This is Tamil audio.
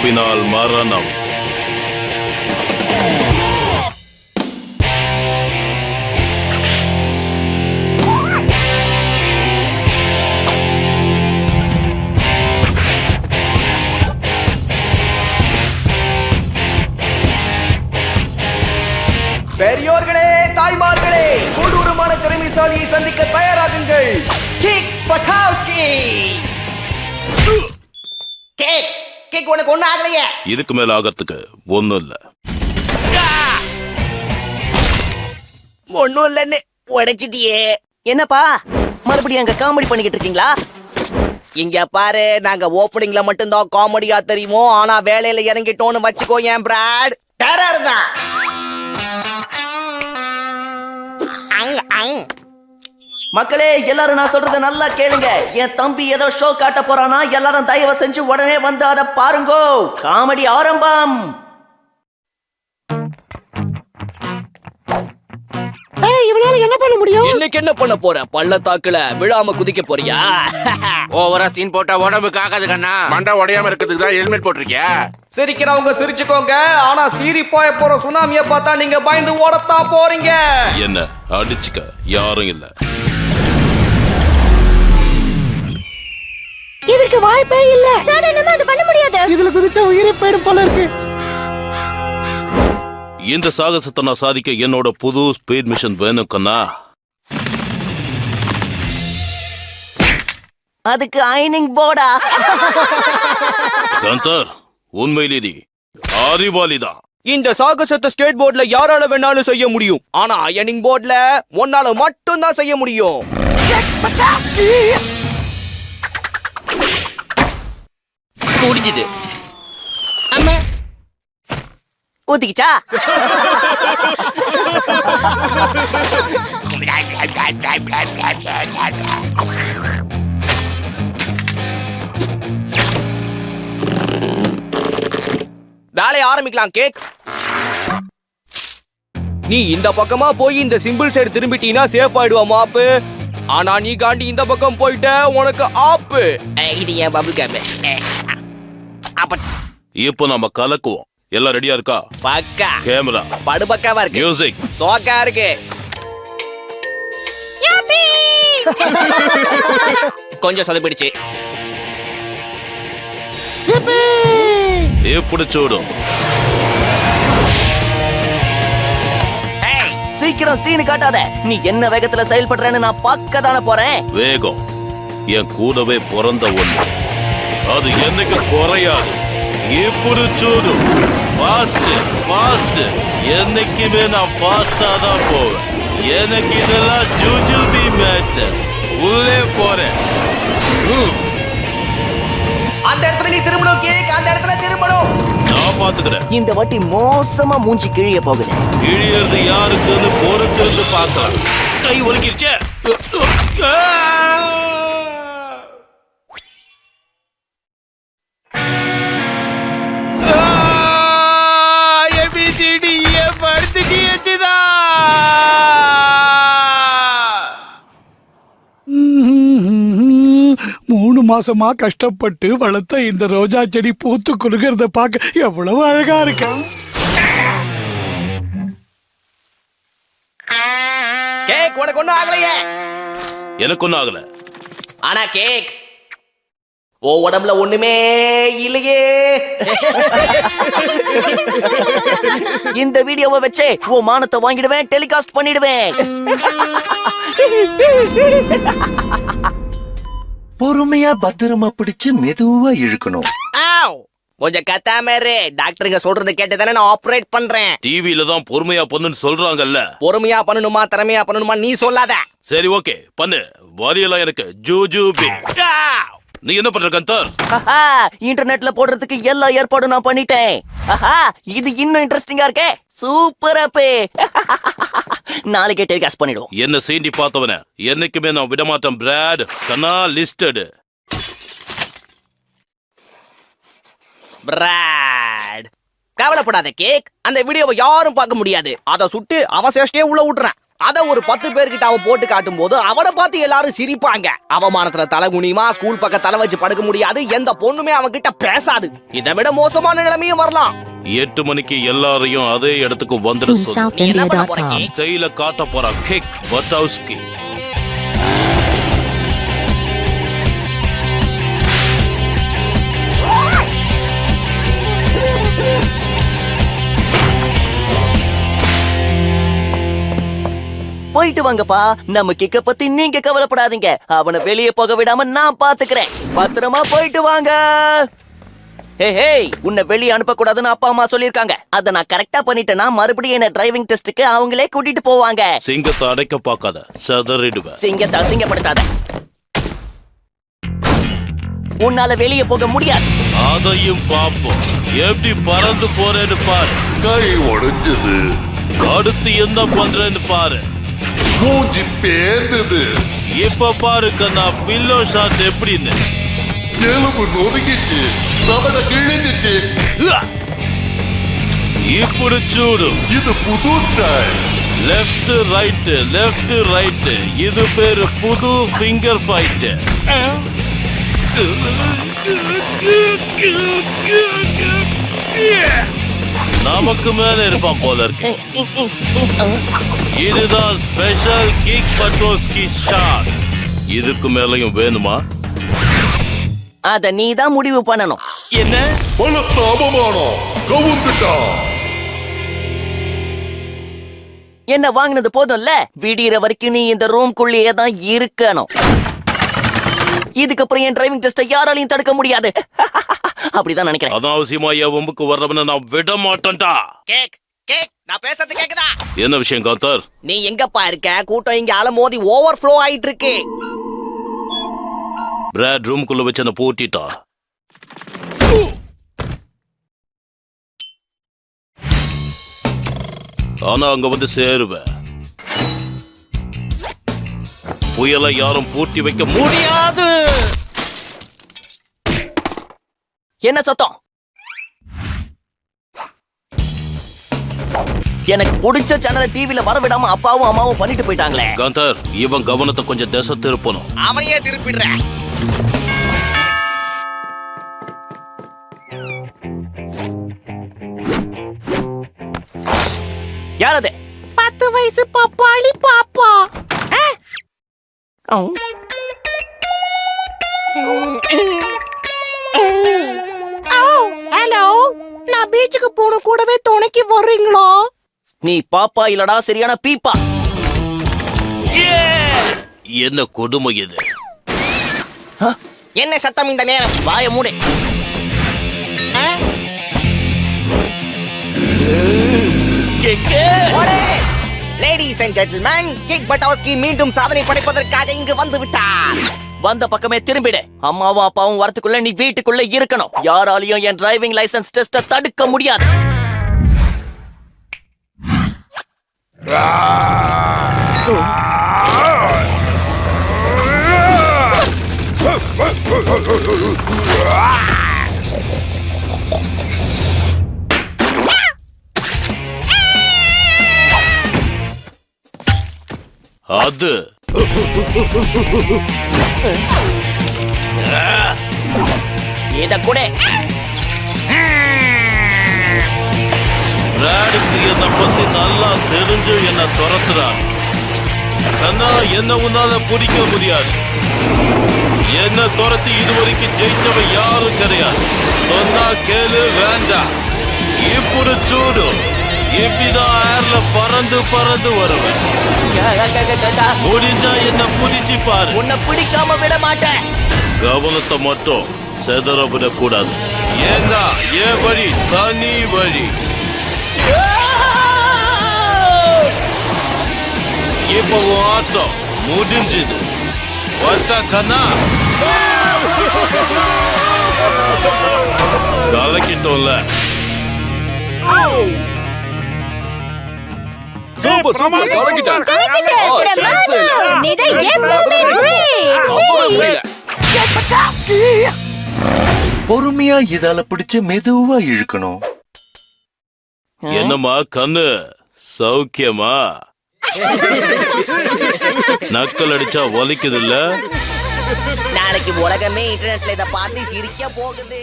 தப்பினால் மரணம். பெரியோர்களே, தாய்மார்களே, கொடூரமான திறமைசாலியை சந்திக்க தயாராகுங்கள். கிக் பட்டாஸ்கி. கேக் கேக் உனக்கு ஒண்ணு ஆகலையே. இதுக்கு மேல ஆகிறதுக்கு ஒண்ணும் இல்ல. ஒண்ணும் இல்லன்னு உடைச்சிட்டியே. என்னப்பா மறுபடியும் அங்க காமெடி பண்ணிக்கிட்டு இருக்கீங்களா? இங்க பாரு, நாங்க ஓப்பனிங்ல மட்டும்தான் காமெடியா தெரியுமோ, ஆனா வேலையில இறங்கிட்டோன்னு வச்சுக்கோ என் பிராட் டெரர் தான். மக்களே, எல்லாரும் நான் சொல்றத நல்லா கேளுங்க. என் தம்பி ஏதோ ஷோ காட்ட போறானா, எல்லாரும் தயவு செஞ்சு உடனே வந்து அதை பாருங்க. காமெடி ஆரம்பம். இவனால என்ன பண்ண முடியும்? இன்னைக்கு என்ன பண்ண போற? பள்ளத்தாக்குல விழாம குதிக்க போறியா? ஓவரா சீன் போட்டா உடம்புக்கு ஆகாது கண்ணா. மண்டை உடையாம இருக்கிறதுக்கு தான் ஹெல்மெட் போட்டிருக்கியா? சிரிக்கிறவங்க சிரிச்சுக்கோங்க, ஆனா சீறி போய போற சுனாமிய பார்த்தா நீங்க பயந்து ஓடத்தான் போறீங்க. என்ன அடிச்சுக்க யாரும் இல்ல. இதுக்கு வாய்ப்பே இல்ல. சாதாரணமா அது பண்ண முடியாது. இதுல குதிச்சா உயிரே போயிடும் போல இருக்கு. இந்த சாகசத்தை நான் சாதிக்க என்னோட புது ஸ்பீட் மிஷன் வேணும் கண்ணா. அதுக்கு ஐனிங் போர்டா. கந்தர், உண்மையிலே அறிவாளிதான். இந்த சாகசத்தை ஸ்கேட் போர்ட்ல யாரால வேணாலும் செய்ய முடியும், ஆனா அயனிங் போர்ட்ல ஒன்னால மட்டும் தான் செய்ய முடியும். முடிஞ்சது. ஊத்திக்கிச்சா? வேலையை ஆரம்பிக்கலாம் கேக். நீ இந்த பக்கமா போய் இந்த சிம்பிள் சைடு திரும்பிட்டீனா சேஃப் ஆயிடுவா மாப்பு. ஆனா நீ காண்டி இந்த பக்கம் போயிட்ட, உனக்கு ஆப்பு. இது ஏன் பபிள் கேப்? இப்போ நம்ம கலக்குவோம். எல்லாம் ரெடியா இருக்கா? பக்கா. கேமரா, படுபக்காவா இருக்கு. மியூசிக், சோக்கா இருக்கு. கொஞ்சம் சொதப்பிடுச்சு. எப்படி சூடும். சீக்கிரம் சீனு காட்டாத. நீ என்ன வேகத்துல செயல்படுறேன்னு நான் பார்க்க தானே போறேன். வேகம் என் கூடவே பிறந்த ஒண்ணு, அது என்னைக்கு குறையாது. எப்படி சூடும். Fast fast. என்னைக்குமே நான் ஃபாஸ்டா தான் போவேன். எனக்கு இதெல்லாம் ஜூஜுபி மேட்டர். உள்ளே போறேன். அந்த இடத்துல நீ திரும்பணும் கேக், அந்த இடத்துல திரும்பணும். நான் பாத்துக்கிறேன். இந்த வாட்டி மோசமா மூஞ்சி கிழிய போகுது. கிழியறது யாருக்குன்னு பொறுத்திருந்து பார்க்கலாம். கை ஒதுக்கிடுச்சே. மூணு மாசமா கஷ்டப்பட்டு வளர்த்த இந்த ரோஜா செடி பூத்து குலுகிறத பார்க்க எவ்வளவு அழகா இருக்கு. கேக் உனக்கு ஒண்ணும் ஆகலையே. எனக்கு ஒன்னும் ஆகல. ஆனா கேக் ஓ உடம்புல ஒண்ணுமே இல்லையே. இந்த வீடியோவை வச்சே உன் மானத்தை வாங்கிடுவேன், டெலிகாஸ்ட் பண்ணிடுவேன். பொறுமையா பத்திரமா பிடிச்சு மெதுவா இழுக்கணும். கொஞ்சம் கத்தாம இரு. டாக்டருங்க சொல்றத கேட்டு தானே நான் ஆபரேட் பண்றேன். டிவில தான் பொறுமையா பண்ணுன்னு சொல்றாங்கல்ல. பொறுமையா பண்ணணுமா திறமையா பண்ணணுமா நீ சொல்லாத. சரி ஓகே பண்ணு. வரியெல்லாம் எனக்கு ஜூஜுபி. நீ என்ன பண்ற கந்தர்? இன்டர்நெட்ல போடுறதுக்கு எல்லா ஏற்பாடும் நான் பண்ணிட்டேன். இது இன்னும் இன்ட்ரெஸ்டிங்கா இருக்கே. சூப்பர் அப்பே. நாளைக்கே டெலிகாஸ்ட் பண்ணிடுவோம். என்ன சீண்டி பார்த்தவன என்னைக்குமே நான் விடமாட்டேன் பிராட். கண்ணா லிஸ்டட். பிராட் கவலைப்படாத கேக், அந்த வீடியோவை யாரும் பார்க்க முடியாது. அதை சுட்டு அவன் சேஷ்டே உள்ள விட்டுறேன். அத ஒரு 10 பேர்கிட்ட அவன் போட்டு காட்டும் போது அவனை பார்த்து எல்லாரும் சிரிப்பாங்க. அவமானத்துல தலை குனியுமா, ஸ்கூல் பக்கம் தலை வச்சு படுக்க முடியாது, எந்த பொண்ணுமே அவன் கிட்ட பேசாது. இதை விட மோசமான நிலைமையும் வரலாம். 8 மணிக்கு எல்லாரையும் அதே இடத்துக்கு வந்துட சொல்லு. என்ன பண்ண போறீங்க? ஸ்டைல காட்ட போறான் கிக் பட்டவுஸ்கி. போயிட்டு வாங்கப்பா. நம்ம கிக்க பத்தி நீங்க கவலைப்படாதீங்க. அவனை வெளியே போக விடாம நான் பாத்துக்கிறேன். பத்திரமா போயிட்டு வாங்க. ஹே, உன்னை வெளியே அனுப்ப கூடாதுன்னு அப்பா அம்மா சொல்லிருக்காங்க. அத நான் கரெக்டா பண்ணிட்டேன்னா மறுபடியும் என்ன டிரைவிங் டெஸ்டுக்கு அவங்களே கூட்டிட்டு போவாங்க. சிங்கத்தை அடைக்க பார்க்காத, சதறிடுவேன். சிங்கத்தை அசிங்கப்படுத்தாத. உன்னால வெளியே போக முடியாது. அதையும் பாப்போம். எப்படி பறந்து போறேன்னு பாரு. கை உடைஞ்சது, அடுத்து என்ன பண்றேன்னு பாரு. மூஞ்சி பேந்தது, இப்ப பாரு கண்ணா பில்லோ ஷாட் எப்படின்னு. எலும்பு நொறுங்கிச்சு, சவட கிழிஞ்சிச்சு. இப்படி சூடு. இது புது ஸ்டைல். Left right. இது பேரு புது ஃபிங்கர் ஃபைட். நமக்கு மேல இருப்பான் போல இருக்கு. இதுதான் ஸ்பெஷல் கிக் பட்டோஸ்கி ஷாட். இதுக்கு மேலயும் வேணுமா? அத நீ தான் முடிவு பண்ணணும். என்ன பலத்த அவமானம், கவுந்துட்டான். என்ன வாங்கினது போதும்ல. விடியற வரைக்கும் நீ இந்த ரூம்குள்ளேயே தான் இருக்கணும். இதுக்கப்புறம் என் டிரைவிங் டெஸ்ட யாராலையும் தடுக்க முடியாது. அப்படிதான் நினைக்கிறேன். அனாவசியமா என் வம்புக்கு வர்றவன நான் விட மாட்டேன்டா. கேக் கேக் நான் பேசுறது கேக்குதா? என்ன விஷயம் காந்தர்? நீ எங்கப்பா இருக்க? கூட்டம் இங்க அலமோதி ஓவர்ஃப்ளோ ஆயிட்டு இருக்கு. பிராட் ரூம்குள்ள வச்சு என்ன பூட்டிட்டா. ஆனா அங்க வந்து சேருவேன். புயலை யாரும் பூட்டி வைக்க முடியாது. என்ன சத்தம்? எனக்கு பிடிச்ச சேனலை டிவில வர விடாம அப்பாவும் அம்மாவும் பண்ணிட்டு போயிட்டாங்களே. காந்தர், இவன் கவனத்தை கொஞ்சம் திசை திருப்பணும். அவனையே திருப்பிடுறேன். யார் அது? 10 வயசு பப்பாளி பாப்பா. ஹலோ, நான் பீச்சுக்கு போன கூடவே துணைக்கு வர்றீங்களா? நீ பாப்பா இல்லடா, சரியான பீப்பா. என்ன கொடுமை இது? என்ன சத்தம் இந்த நேரம்? வாய மூடு. லேடிஸ் அண்ட் ஜென்டில்மேன், கிக் பட்டோஸ்கி மீண்டும் சாதனை படைப்பதற்காக இங்கு வந்து விட்டார். வந்த பக்கமே திரும்பிடு. அம்மாவும் அப்பாவும் வரத்துக்குள்ள நீ வீட்டுக்குள்ள இருக்கணும். யாராலையும் என் டிரைவிங் லைசென்ஸ் டெஸ்ட தடுக்க முடியாது. அது இத கூட பிராடுக்கு என்ன பத்தி நல்லா தெரிஞ்சு என்ன துரத்துறான். கண்ணா, என்ன உன்னால பிடிக்க முடியாது. என்ன துரத்தி இதுவரைக்கும் ஜெயிச்சவன் யாரும் கிடையாது. சொன்னா கேளு, வேண்டாம். இப்படி சூடு. இப்படிதான் ஏர்ல பறந்து பறந்து வருவேன். முடிஞ்சா என்ன புடிச்சு பாரு. உன்னை பிடிக்காம விட மாட்டேன். கவனத்தை மட்டும் செதற விடக்கூடாது. ஏன்னா என் வழி தனி வழி. இப்ப உன் ஆட்டம் முடிஞ்சது. வர்த்தா கண்ணா, கலக்கிட்டோம்ல. சூப்பர் சூப்பர் கலக்கிட்டான். பொறுமையா இதால பிடிச்சு மெதுவா இழுக்கணும். என்னம்மா கண்ணு, சௌக்கியமா? நக்கல் அடிச்சா வலிக்குது இல்ல? நாளைக்கு உலகமே இன்டர்நெட்ல இத பார்த்து சிரிக்க போகுது.